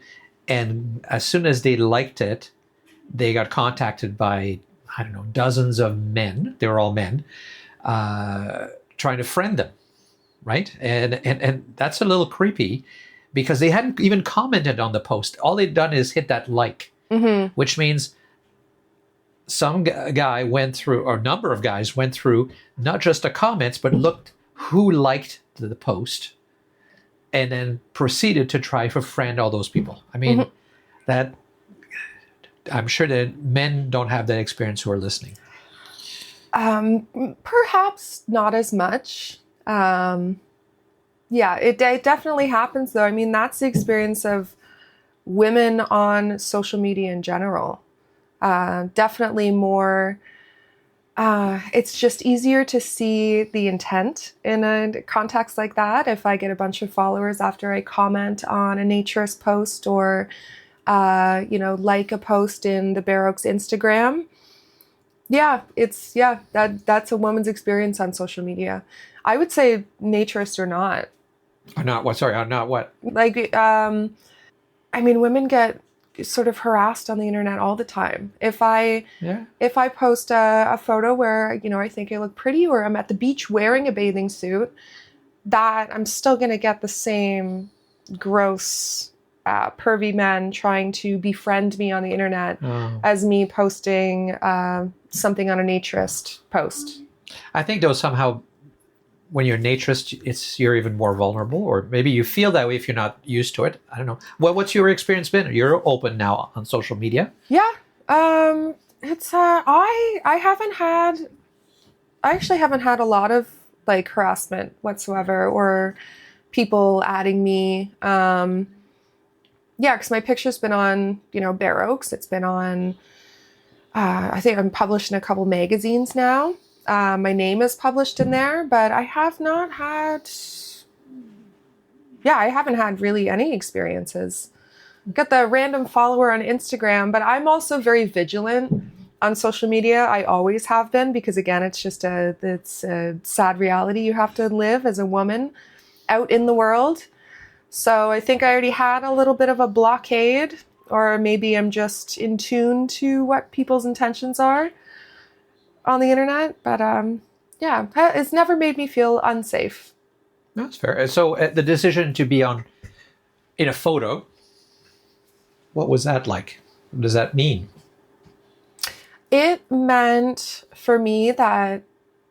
and as soon as they liked it, they got contacted by, I don't know, dozens of men. They were all men, trying to friend them, right? And that's a little creepy because they hadn't even commented on the post. All they'd done is hit that like, which means some guy went through, or a number of guys went through, not just the comments, but looked who liked the post and then proceeded to try to friend all those people. I mean, that... I'm sure that men don't have that experience who are listening. Perhaps not as much. It definitely happens, though. I mean, that's the experience of women on social media in general. Definitely more... it's just easier to see the intent in a context like that. If I get a bunch of followers after I comment on a naturist post or... like a post in the Bare Oaks Instagram. That's a woman's experience on social media. I would say naturist or not. Or not what? Sorry, not what? Like, women get sort of harassed on the internet all the time. If I post a photo where, I think I look pretty or I'm at the beach wearing a bathing suit, that I'm still going to get the same gross... pervy men trying to befriend me on the internet as me posting something on a naturist post. I think though somehow when you're a naturist, you're even more vulnerable, or maybe you feel that way if you're not used to it. I don't know. What's your experience been? You're open now on social media. Yeah. It's I actually haven't had a lot of like harassment whatsoever or people adding me. Because my picture's been on, Bare Oaks. It's been on, I think I'm published in a couple magazines now. My name is published in there, but I have not had, I haven't had really any experiences. Got the random follower on Instagram, but I'm also very vigilant on social media. I always have been, because again, it's a sad reality you have to live as a woman out in the world. So I think I already had a little bit of a blockade, or maybe I'm just in tune to what people's intentions are on the internet. But it's never made me feel unsafe. That's fair. So the decision to be in a photo, what was that like? What does that mean? It meant for me that,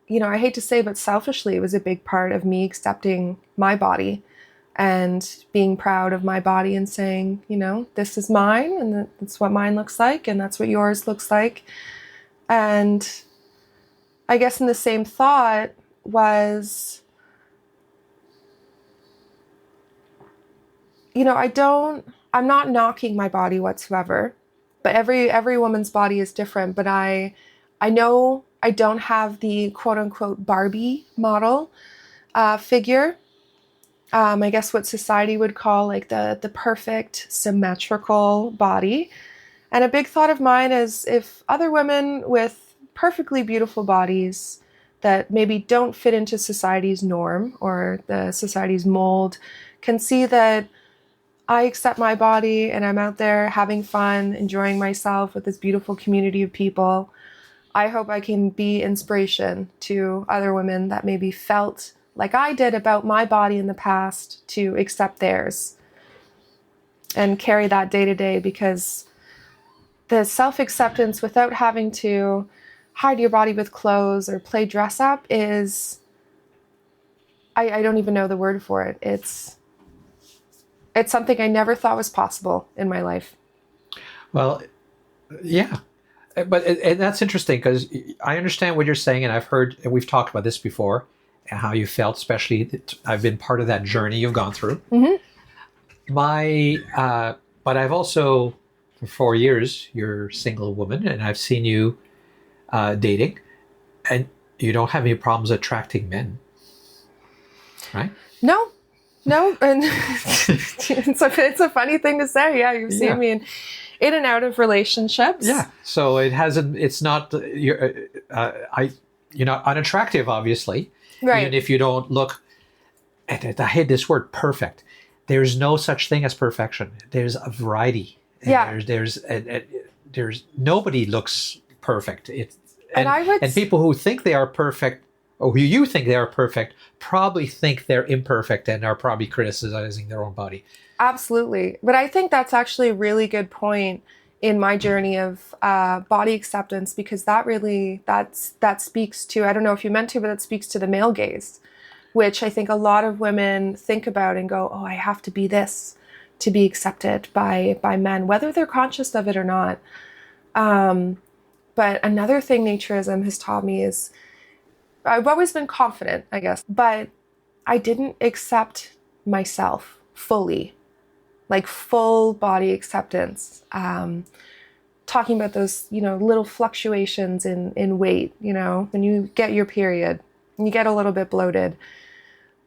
I hate to say, but selfishly, it was a big part of me accepting my body and being proud of my body and saying, this is mine and that's what mine looks like and that's what yours looks like. And I guess in the same thought was, I'm not knocking my body whatsoever, but every woman's body is different. But I know I don't have the quote unquote Barbie model figure. I guess what society would call like the perfect symmetrical body. And a big thought of mine is, if other women with perfectly beautiful bodies that maybe don't fit into society's norm or the society's mold can see that I accept my body and I'm out there having fun, enjoying myself with this beautiful community of people, I hope I can be inspiration to other women that maybe felt like I did about my body in the past to accept theirs and carry that day to day, because the self-acceptance without having to hide your body with clothes or play dress up is, I don't even know the word for it. It's something I never thought was possible in my life. Well, yeah. But and that's interesting, because I understand what you're saying, and I've heard, and we've talked about this before, and how you felt, especially that I've been part of that journey you've gone through. Mm-hmm. But I've also, for 4 years, you're a single woman, and I've seen you dating, and you don't have any problems attracting men, right? No, and it's a funny thing to say. Yeah, you've seen me in and out of relationships. Yeah, so it's not you're not unattractive, obviously. Right. Even if you don't look, and I hate this word, perfect. There's no such thing as perfection. There's a variety. Yeah. There's nobody looks perfect. And people who think they are perfect, or who you think they are perfect, probably think they're imperfect and are probably criticizing their own body. Absolutely. But I think that's actually a really good point in my journey of body acceptance, because that speaks to, I don't know if you meant to, but that speaks to the male gaze, which I think a lot of women think about and go, oh, I have to be this to be accepted by men, whether they're conscious of it or not. But another thing naturism has taught me is, I've always been confident, I guess, but I didn't accept myself fully, like full body acceptance. Talking about those, little fluctuations in weight, when you get your period and you get a little bit bloated,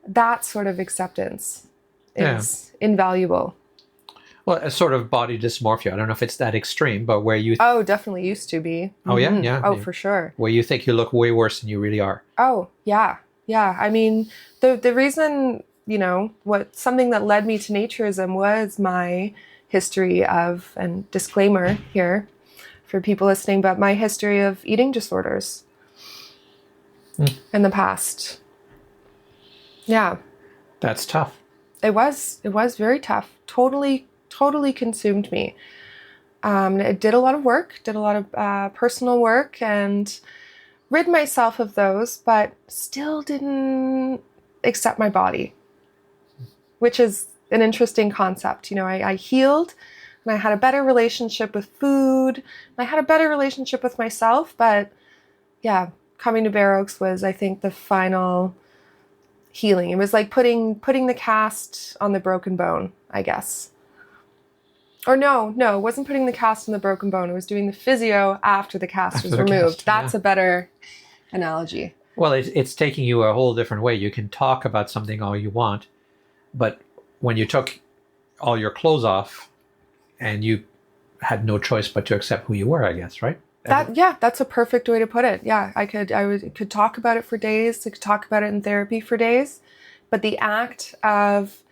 that sort of acceptance is invaluable. Well, a sort of body dysmorphia. I don't know if it's that extreme, but where you... Oh, definitely used to be. Oh, Mm-hmm. yeah? Oh, for sure. Where you think you look way worse than you really are. Oh, yeah. Yeah. I mean, the reason, something that led me to naturism was my history of, and disclaimer here for people listening, but my history of eating disorders in the past. Yeah. That's tough. It was very tough. Totally consumed me. I did a lot of work, did a lot of personal work, and rid myself of those, but still didn't accept my body, which is an interesting concept. I healed, and I had a better relationship with food, and I had a better relationship with myself, but yeah, coming to Bare Oaks was, I think, the final healing. It was like putting the cast on the broken bone, I guess. Or no, it wasn't putting the cast on the broken bone. It was doing the physio after the cast was removed. That's a better analogy. Well, it's taking you a whole different way. You can talk about something all you want, but when you took all your clothes off and you had no choice but to accept who you were, I guess, right? That's a perfect way to put it. Yeah, I could talk about it for days. I could talk about it in therapy for days. But the act of,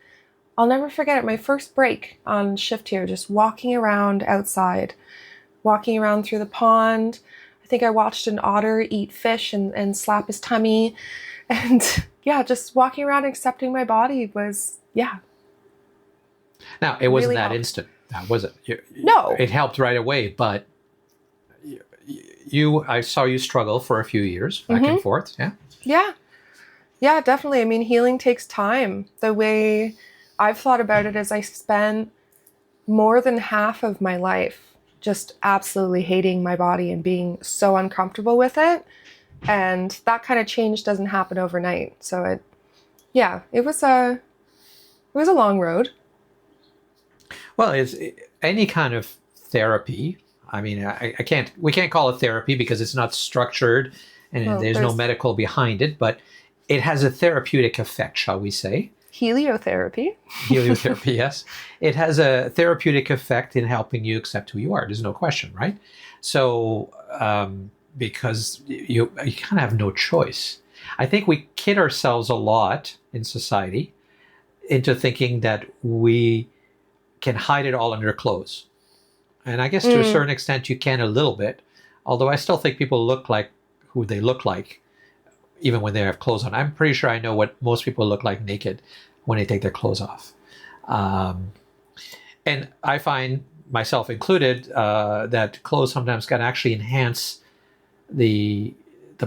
I'll never forget it, my first break on shift here, just walking around outside, walking around through the pond. I think I watched an otter eat fish and slap his tummy. And yeah, just walking around accepting my body was, yeah. Now, it wasn't really that helped. instant, was it? No. It helped right away, but I saw you struggle for a few years back and forth, yeah? Yeah. Yeah, definitely. I mean, healing takes time. The way I've thought about it is I spent more than half of my life just absolutely hating my body and being so uncomfortable with it. And that kind of change doesn't happen overnight. So it was a long road. Well, it's any kind of therapy. I mean, we can't call it therapy because it's not structured and there's no medical behind it, but it has a therapeutic effect, shall we say. Heliotherapy. Heliotherapy, yes. It has a therapeutic effect in helping you accept who you are. There's no question, right? So, because you kind of have no choice. I think we kid ourselves a lot in society into thinking that we can hide it all under clothes. And I guess to a certain extent you can a little bit, although I still think people look like who they look like, even when they have clothes on. I'm pretty sure I know what most people look like naked when they take their clothes off. And I find, myself included, that clothes sometimes can actually enhance the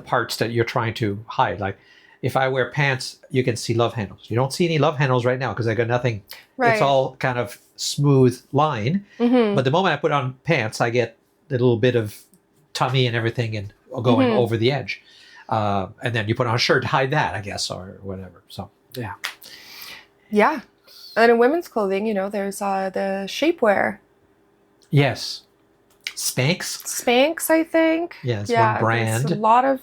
parts that you're trying to hide. Like if I wear pants, you can see love handles. You don't see any love handles right now because I got nothing. Right. It's all kind of smooth line. But the moment I put on pants, I get a little bit of tummy and everything and going over the edge. And then you put on a shirt to hide that, I guess, or whatever. So, yeah. Yeah. And in women's clothing, there's the shapewear. Yes. Spanx, I think. Yes, one brand. There's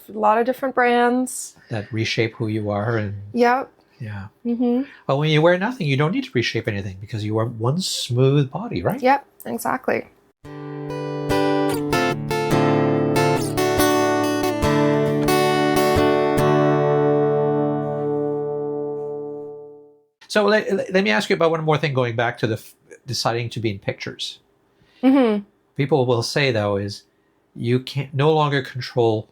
a lot of different brands that reshape who you are. And yep. Yeah. Well, when you wear nothing, you don't need to reshape anything because you are one smooth body, right? Yep, exactly. So let me ask you about one more thing, going back to the deciding to be in pictures. People will say, though, is you can't no longer control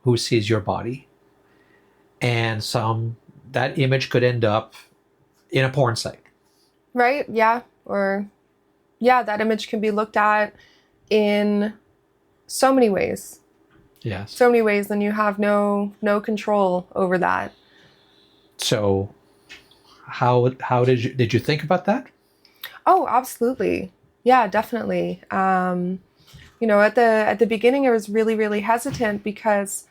who sees your body. And that image could end up in a porn site. Right, yeah. Or, yeah, that image can be looked at in so many ways. Yes. So many ways, and you have no control over that. So how did you think about that? Oh, absolutely. Yeah, definitely. At the beginning I was really, really hesitant because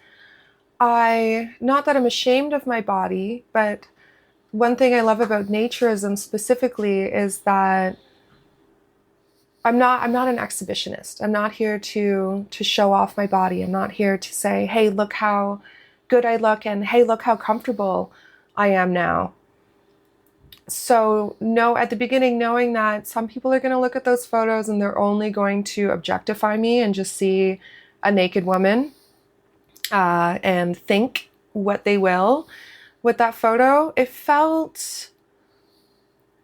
not that I'm ashamed of my body, but one thing I love about naturism specifically is that I'm not an exhibitionist. I'm not here to show off my body. I'm not here to say, hey, look how good I look, and hey, look how comfortable I am now. So at the beginning, knowing that some people are going to look at those photos and they're only going to objectify me and just see a naked woman and think what they will with that photo, it felt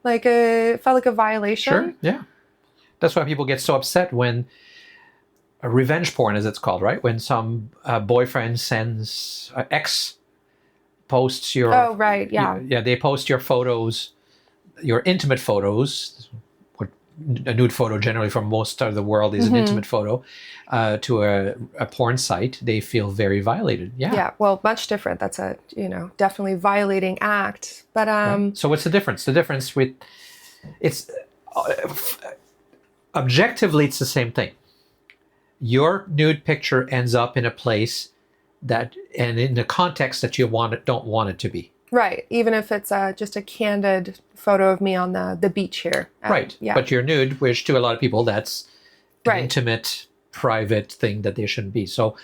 like a violation. Sure, yeah. That's why people get so upset when revenge porn, as it's called, right? When some boyfriend sends ex posts your... Oh, right, yeah. Yeah, they post your photos, your intimate photos. A nude photo generally from most of the world is an intimate photo to a porn site. They feel very violated. Yeah. Yeah, well, much different. That's a, definitely violating act. But right. So what's the difference? The difference with... It's... objectively, it's the same thing. Your nude picture ends up in a place and in the context that you don't want it to be. Right. Even if it's just a candid photo of me on the beach here. Right. Yeah. But you're nude, which to a lot of people, that's an Right. intimate, private thing that they shouldn't be. So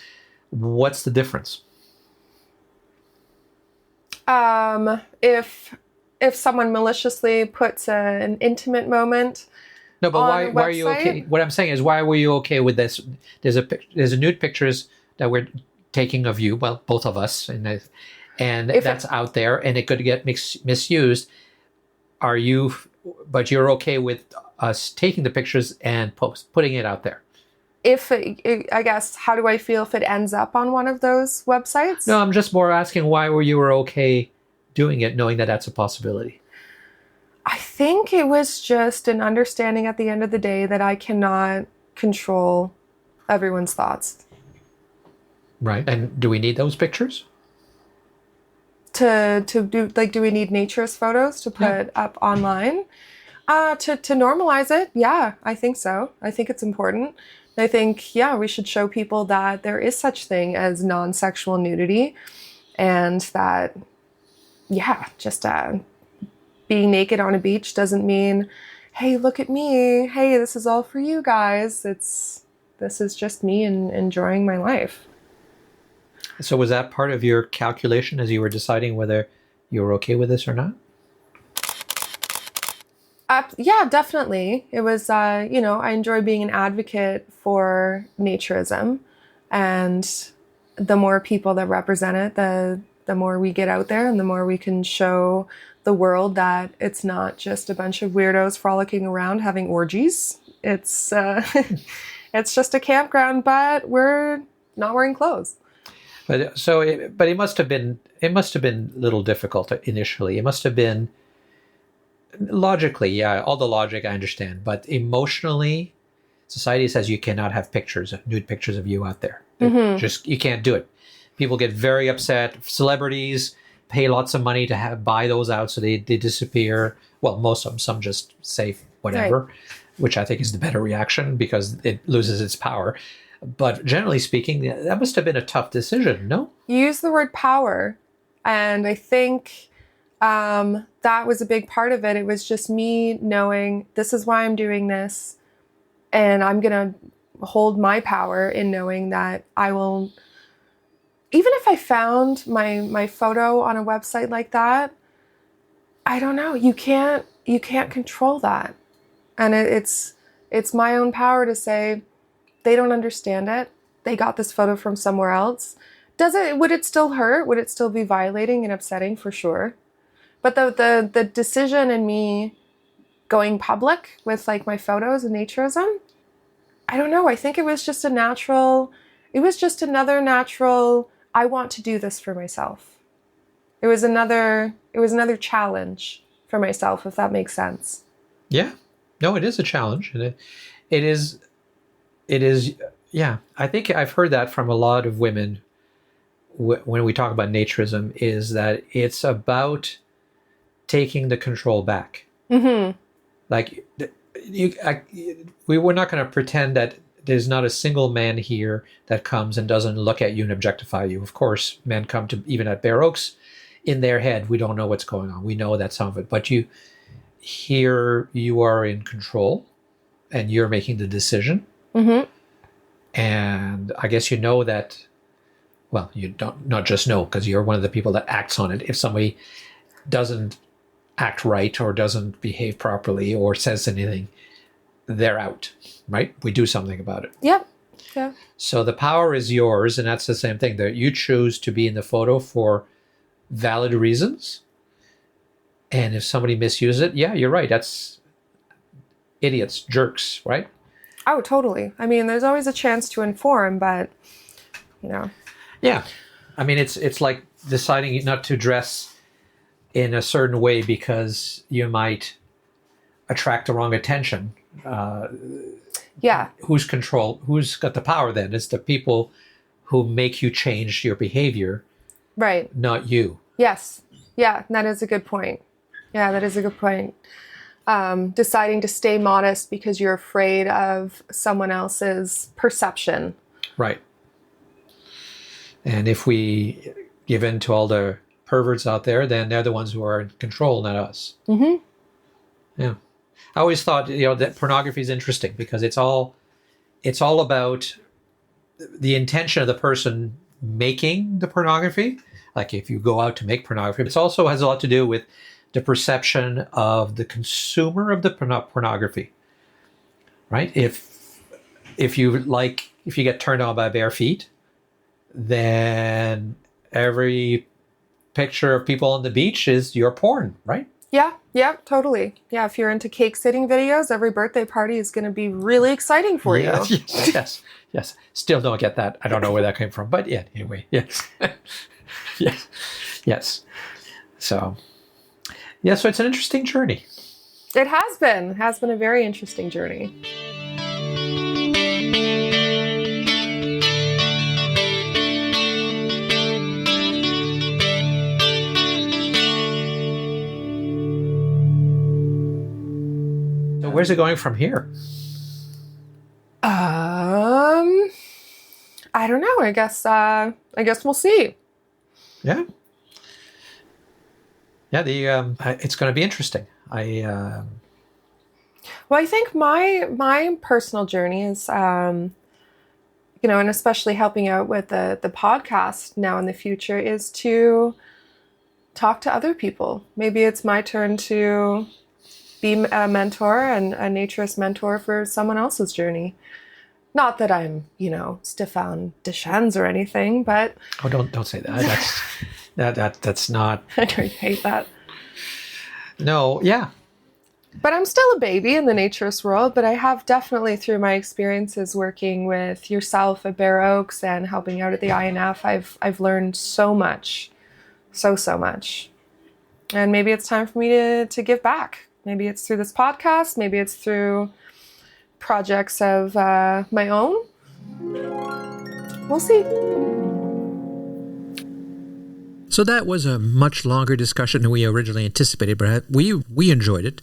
what's the difference? If someone maliciously puts an intimate moment No, but on a why are you website, okay? What I'm saying is, why were you okay with this? There's a nude pictures that we're taking of you, well, both of us, and that's out there, and it could get misused. Are you? But you're okay with us taking the pictures and putting it out there? I guess, how do I feel if it ends up on one of those websites? No, I'm just more asking why you were okay doing it, knowing that that's a possibility. I think it was just an understanding at the end of the day that I cannot control everyone's thoughts. Right. And do we need those pictures? To do, like, do we need naturist photos to put up online? To normalize it, yeah, I think so. I think it's important. I think, yeah, we should show people that there is such thing as non-sexual nudity, and that, yeah, just being naked on a beach doesn't mean, hey, look at me. Hey, this is all for you guys. This is just me and enjoying my life. So was that part of your calculation as you were deciding whether you were okay with this or not? Yeah, definitely. It was, I enjoy being an advocate for naturism, and the more people that represent it, the more we get out there and the more we can show the world that it's not just a bunch of weirdos frolicking around having orgies. It's it's just a campground, but we're not wearing clothes. But it must have been a little difficult initially. It must have been logically, yeah, all the logic I understand, but emotionally, society says you cannot have nude pictures of you out there. Mm-hmm. Just you can't do it. People get very upset. Celebrities pay lots of money to buy those out, so they disappear. Well, most of them. Some just say whatever, right, which I think is the better reaction because it loses its power. But generally speaking, that must have been a tough decision, no? You use the word power, and I think that was a big part of it. It was just me knowing this is why I'm doing this, and I'm going to hold my power in knowing that I will, even if I found my photo on a website like that, I don't know, you can't control that. And it's my own power to say, they don't understand it. They got this photo from somewhere else. Would it still hurt? Would it still be violating and upsetting? For sure. But the decision in me going public with like my photos and naturism, I don't know. I think it was just another natural, I want to do this for myself. It was another challenge for myself, if that makes sense. Yeah. No, it is a challenge. And it is, yeah. I think I've heard that from a lot of women when we talk about naturism, is that it's about taking the control back. Mm-hmm. Like, we were not going to pretend that there's not a single man here that comes and doesn't look at you and objectify you. Of course, men come to, even at Bare Oaks, in their head, we don't know what's going on. We know that some of it, but here you are in control and you're making the decision. Mm-hmm. And I guess you know that, well, you don't not just know because you're one of the people that acts on it. If somebody doesn't act right or doesn't behave properly or says anything, they're out, right? We do something about it. Yep. Yeah. So the power is yours, and that's the same thing. That you choose to be in the photo for valid reasons. And if somebody misuses it, yeah, you're right. That's idiots, jerks, right? Oh, totally. I mean, there's always a chance to inform, but, Yeah. I mean, it's like deciding not to dress in a certain way because you might attract the wrong attention. Yeah. Who's got the power then? It's the people who make you change your behavior. Right. Not you. Yes. Yeah, that is a good point. Yeah, that is a good point. Deciding to stay modest because you're afraid of someone else's perception. Right. And if we give in to all the perverts out there, then they're the ones who are in control, not us. Mm-hmm. Yeah. I always thought, that pornography is interesting because it's all about the intention of the person making the pornography. Like if you go out to make pornography, it also has a lot to do with the perception of the consumer of the pornography, right? If you get turned on by bare feet, then every picture of people on the beach is your porn, right? Yeah, totally. Yeah, if you're into cake sitting videos, every birthday party is going to be really exciting for you. Yes. Still don't get that. I don't know where that came from, but yeah, anyway, yes. Yes. So it's an interesting journey. It has been. It has been a very interesting journey. Where's it going from here? I don't know. I guess we'll see. Yeah. Yeah. It's going to be interesting. Well, I think my personal journey is, and especially helping out with the podcast now in the future, is to talk to other people. Maybe it's my turn to be a mentor and a naturist mentor for someone else's journey. Not that I'm, Stefan Deschamps or anything, but... Oh, don't say that. That's not... I know you hate that. No, yeah. But I'm still a baby in the naturist world, but I have definitely, through my experiences working with yourself at Bare Oaks and helping out at the INF, I've learned so much. So much. And maybe it's time for me to give back. Maybe it's through this podcast. Maybe it's through projects of my own. We'll see. So that was a much longer discussion than we originally anticipated, but we enjoyed it.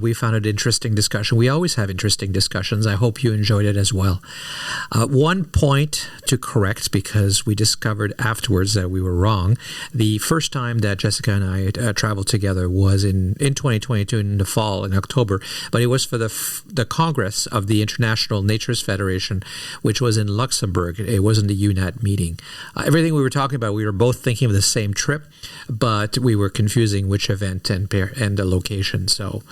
We found it an interesting discussion. We always have interesting discussions. I hope you enjoyed it as well. One point to correct, because we discovered afterwards that we were wrong. The first time that Jessica and I traveled together was in 2022 in the fall, in October, but it was for the Congress of the International Naturist Federation, which was in Luxembourg. It wasn't the EuNat meeting. Everything we were talking about, we were both thinking of the same trip, but we were confusing which event and the location. So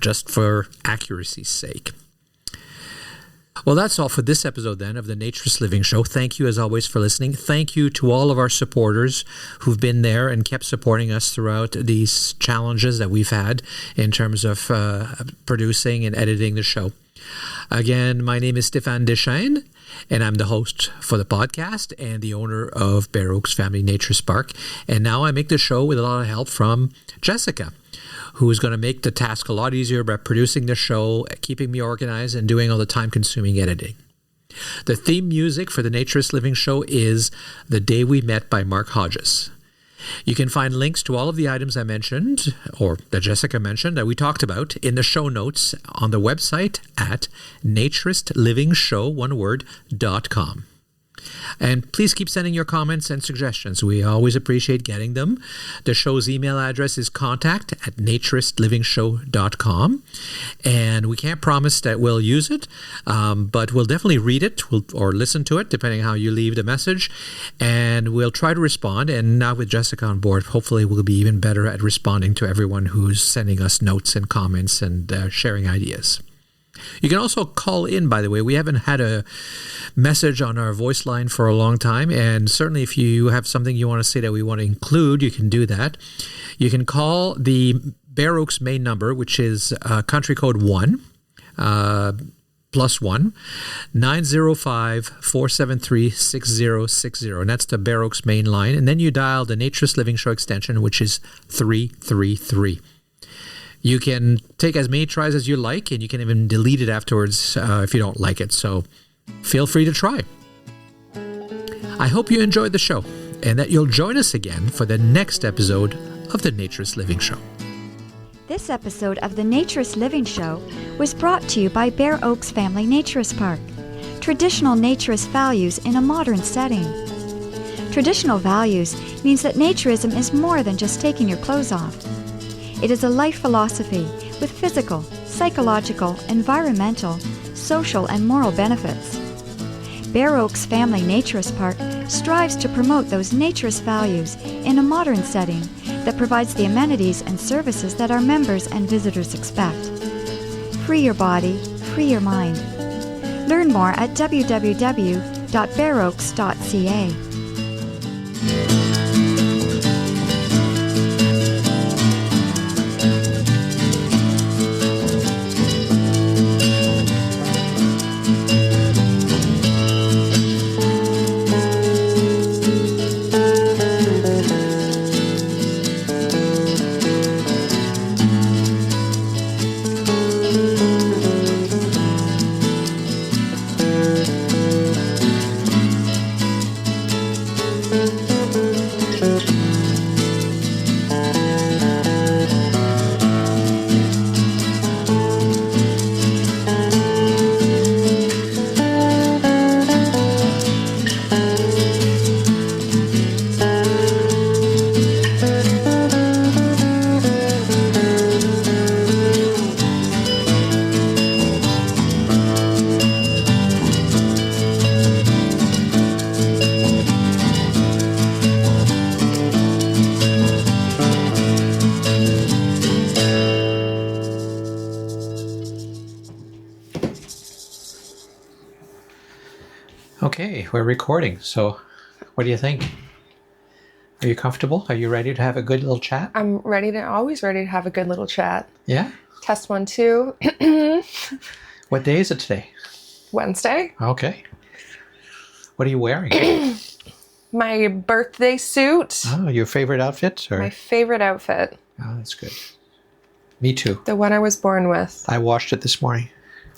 just for accuracy's sake. Well, that's all for this episode then of the Naturist Living Show. Thank you as always for listening. Thank you to all of our supporters who've been there and kept supporting us throughout these challenges that we've had in terms of producing and editing the show. Again, my name is Stéphane Deschênes, and I'm the host for the podcast and the owner of Bare Oaks Family Naturist Park. And now I make the show with a lot of help from Jessica, who is going to make the task a lot easier by producing the show, keeping me organized, and doing all the time-consuming editing. The theme music for the Naturist Living Show is The Day We Met by Mark Hodges. You can find links to all of the items I mentioned, or that Jessica mentioned, that we talked about in the show notes on the website at naturistlivingshow.com. And please keep sending your comments and suggestions. We always appreciate getting them. The show's email address is contact@naturistlivingshow.com. And we can't promise that we'll use it, but we'll definitely read it or listen to it, depending how you leave the message. And we'll try to respond. And now with Jessica on board, hopefully we'll be even better at responding to everyone who's sending us notes and comments and sharing ideas. You can also call in, by the way. We haven't had a message on our voice line for a long time, and certainly if you have something you want to say that we want to include, you can do that. You can call the Bare Oaks main number, which is country code 1, +1, 905-473-6060, and that's the Bare Oaks main line. And then you dial the Naturist Living Show extension, which is 333. You can take as many tries as you like, and you can even delete it afterwards if you don't like it. So feel free to try. I hope you enjoyed the show and that you'll join us again for the next episode of the Naturist Living Show. This episode of the Naturist Living Show was brought to you by Bare Oaks Family Naturist Park. Traditional naturist values in a modern setting. Traditional values means that naturism is more than just taking your clothes off. It is a life philosophy with physical, psychological, environmental, social, and moral benefits. Bare Oaks Family Naturist Park strives to promote those naturist values in a modern setting that provides the amenities and services that our members and visitors expect. Free your body, free your mind. Learn more at www.bareoaks.ca. Okay, we're recording. So what do you think? Are you comfortable? Are you ready to have a good little chat? I'm always ready to have a good little chat. Yeah? Test 1, 2. What day is it today? Wednesday. Okay. What are you wearing? My birthday suit. Oh, your favorite outfit? Or? My favorite outfit. Oh, that's good. Me too. The one I was born with. I washed it this morning.